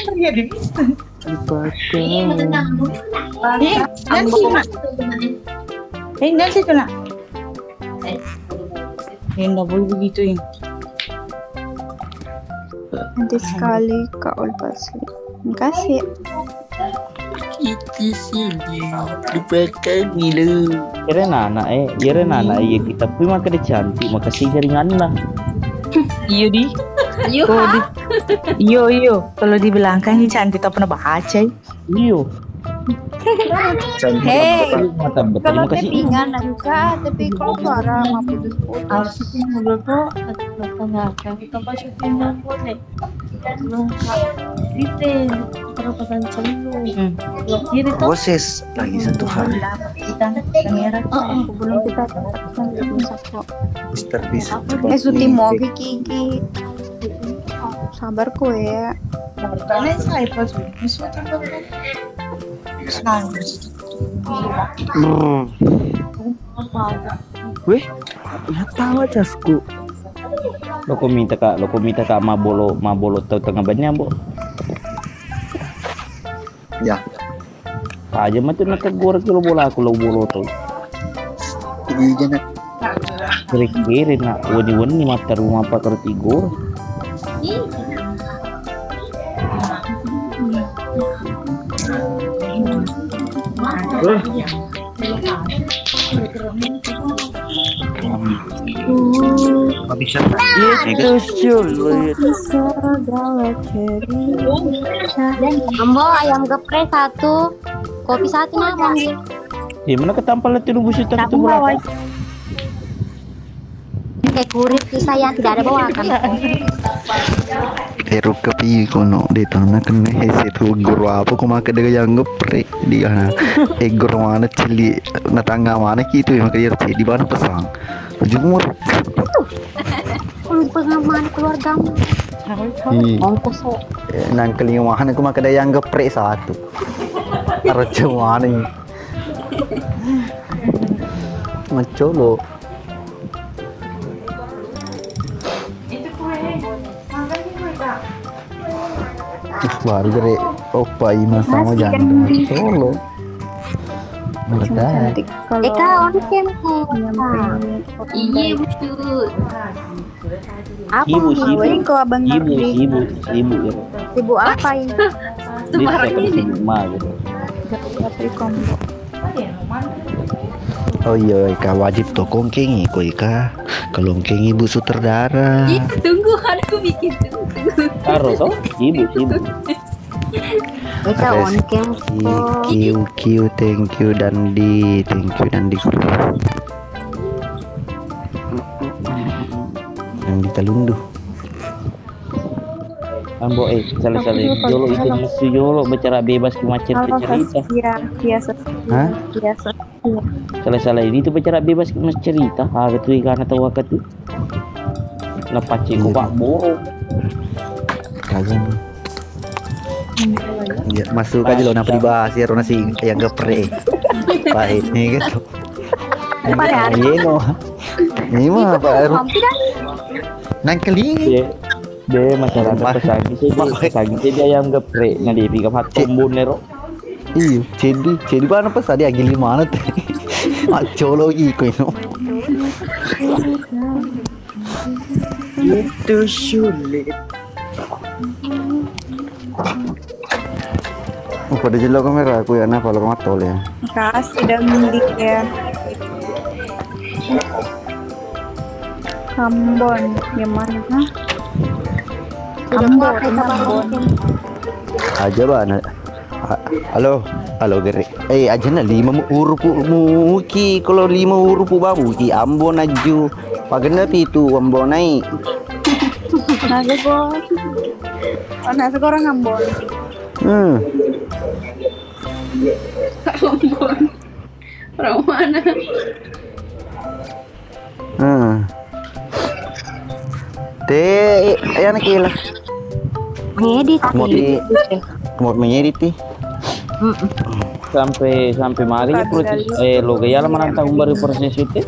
Dibaca. Enggak sih tuh nak. Enggak boleh begitu ya. Nanti sekali Kak Ulfa sih. Makasih. Itu sih dipakai milu. Kira anak ya kita pun makan dia cantik, makasih jaringan lah. Iya di. Iyo. Kalau dibilangkan ini cantik tak pernah baca. Iyo. Hei, Mata betul kalau makasih. kepingan enggak, tapi kalau suara mah putus-putus. Proses lagi satu hari. Belum kita kok. Mister bisa. Suti mau Kiki. Sabar kok ya. Weh, ya tahu casku. Lo minta kak mabolo tahu tengah banyak bu. Ya. Aja macam nak tegur kilo bola aku lo bolo tuh. Ini jangan. Kiri nak wani mata rumah apa tertigur. Bisa. Gitu sulit. Ambo ayam geprek 1, kopi 1 nak ambil. Di mana ketampal itu bus itu bola. Kayak kurit kisah yang tidak ada bawakan. Eru kepi kono di tanah kena hesit guru apa kau makan dengan yang geprek dia na guru mana cili na tangga mana gitu yang kerja di mana pesang jumur Kalau pengalaman keluargamu. nang kelingahan aku makan dengan yang geprek 1 taruh cuma ni macolo. Baru gere opa ima sama jangan solo. Merdeka. Eka on cam. Iya betul. Apa? Ini kok abang Nafri. Ibu ya. Ibu apa ini? Di rumah gitu. Nafri combo. Oh iya, Ika wajib to kongkeng iko Ika. Kelongkeng ibu sutradara. Tunggu aku bikin tunggu. Karo toh ibu. Eka on cam. Thank you Dandi. di Kalundu. Ambo salah-salah jolo itu musuh jolo bicara bebas ke macet cerita. Biasa. Hah? Biasa. Salah-salah ini tuh bicara bebas ke mas cerita. Harga tuh ikan atau wakat tuh. Napace ko pak boro. Kagak. Ya, masuk aja lo napa dibahas ya Rona si yang geprek. Pahit nih gitu. Ini mah Pak Ero. Nangkeling. Dia masyarakat pesagi sih dia yang geprek nadi pick up hat kombon nero. Iya, jadi mana pas tadi agil mana teh? Maco lagi ko ino. Itu sulit. Pada jelo kamera aku ya na kalau matol ya. Kasih dan mundik ya. Ambon, yang mana? Ambon. Aja bana. Halo gere. Aja na 5 huruf muki kalau 5 huruf babu ki Ambon aju. Pagana pitu Ambon naik. Naga ko. Nasa ko orang Ambon. Ambon. Orang mana? Ayan kila. Ngedit. Mau mengedit nih. Sampai mari proses lo gaya lah menantang baru proses itu.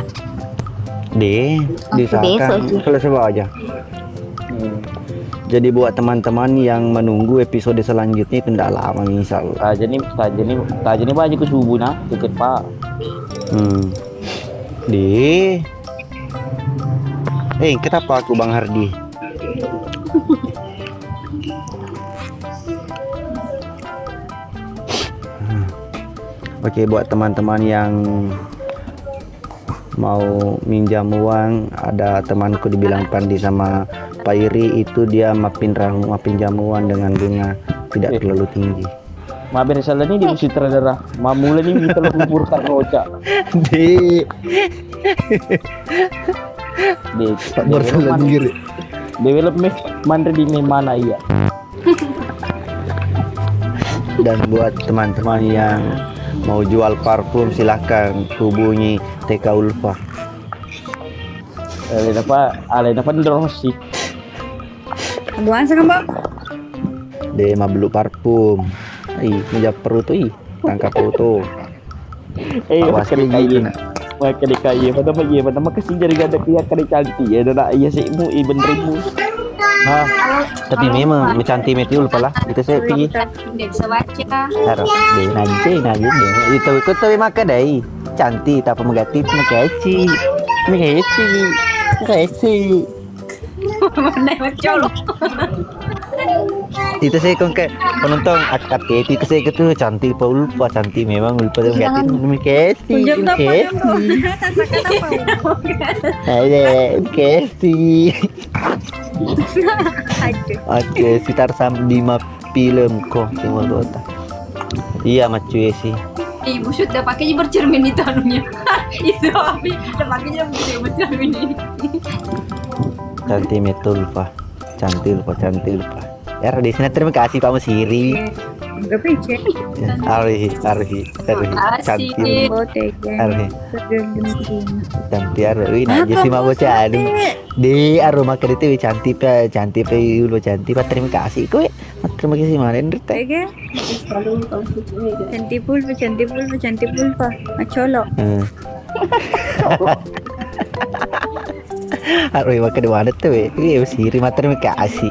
Disahkan selesai aja. Jadi buat teman-teman yang menunggu episode selanjutnya itu tidak lama misal. Saja nih baju ke subuh nah deket pak. Kenapa aku Bang Hardi? Oke, buat teman-teman yang mau minjam uang, ada temanku dibilang Pandi sama Pak Iri itu dia pinjam uang dengan bunga tidak terlalu tinggi. Maben salah ni di mesti terdarah. Mamula ni kita luburkan roca. Di bersalah diri. Development mandiri di mana iya. Dan buat teman-teman yang mau jual parfum silahkan hubungi TK Ulfa. Alena apa Ndrosi. Buan sa Mbak. Dia mah belum parfum. Menjawab perut tuh tangkap foto. Awas gitu nak. Maka dikaya pada makasih jadi gada kia kali cantik ya dah iya sih mu benerimu. Tapi memang cantik metul pala. Kita saya pergi. Bisa baca. Harap deh nanti itu ikut tapi maka dai cantik tak pemegati makasih. Mana colok. Itu saya kayak penonton akad itu saya gitu cantik Ulfa cantik memang Ulfa tuh makasih. Oke, sekitar 5 film kok semua kota. Iya macu sih. Ibu sudah pakai bercermin itu anunya. Itu tapi udah pakainya bercermin ini. Cantik metul Pak. Cantik Pak. Ya di sini terima kasih Pak Musiri. Enggak pece. Arhi. Cantik. Arhi. Cantik Arhi. Nah, jadi mau bocah di aroma kedite cantik lu cantik Pak. Terima kasih kowe. Terima kasih Maren teh. Cantik pulpa. Macolo. Arwi maka di mana tuh Musiri terima kasih.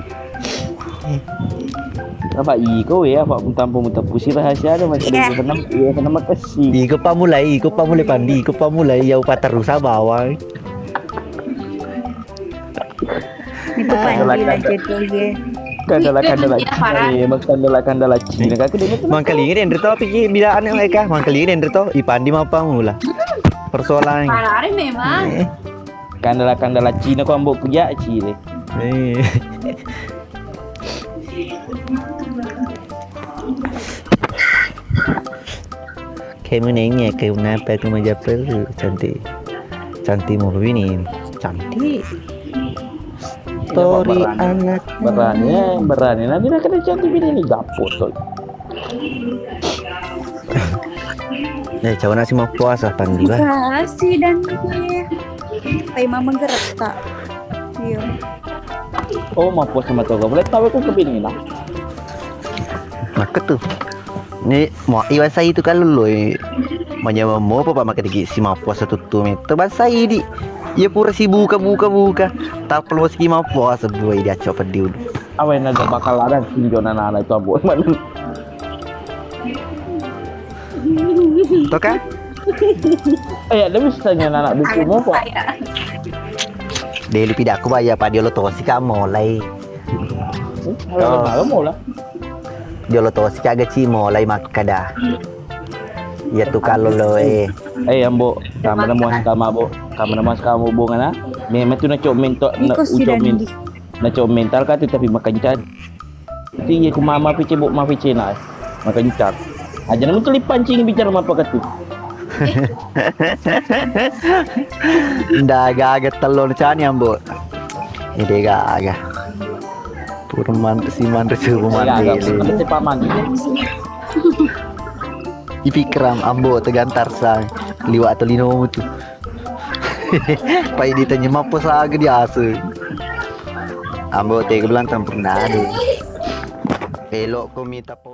Apa iko ya Pak mutampu sih rahasia ada macam kena makasih. Iko pamulai Pandi, iko pamulai ya upah terus bawang. Itu Pandi lah jadi. Kandala Cina kaki dia tu. Mangkalingin yang derto pikir bilaan yang mereka mangkalingin yang derto Ipandi apa mula. Persoalan. Parah memang. Kandala Cina kau ambil kerja Cile. Kamu nanya kamu kenapa kamu jawab cantik mau begini cantik story anak. Berani nanti nak kena cantik bini ni gapo tu. Cawan nasi mau puasa pandi lah. Kasih dan dia. Ay mama gerak tak. Iya. Oh mampu sama tu kau boleh tahu aku ke bini lah. Maka tuh. Ni mau iwan saya itu kalau lo menyawa mau apa makan digi si mau puasa tutup itu bahasa ini. Ya pura si buka. Tak perlu si mau puasa buai dia coba dulu. Awen ada bakal ada tinjau anak itu abu mana. Tuh kan? Ya lebih tanya anak itu mau apa? Dia lebih aku bayar pada dia lo tahu sih kamu mulai. Kalau mau lah. Dia lo tahu sih kagak sih mulai makan dah. Ya tuh kalau lo Ambo, kamu nama kamu bu ngana? Memang tu nak coba mentor, nak ucap mentor, nak coba mental kan tu tapi makan cat. Ti aku mama pice bu, mama pice nak makan cat. Aja nama tu pancing bicara apa kata. Nda agak telur cani ambo. Ini agak. Purman si mandre subuh mandi. Nanti paman. Ipikram ambo tegantar sang liwat atau lino tu. Pai ditanya mapo saga dia asu. Ambo tega bilang tampung nade. Elok ko minta po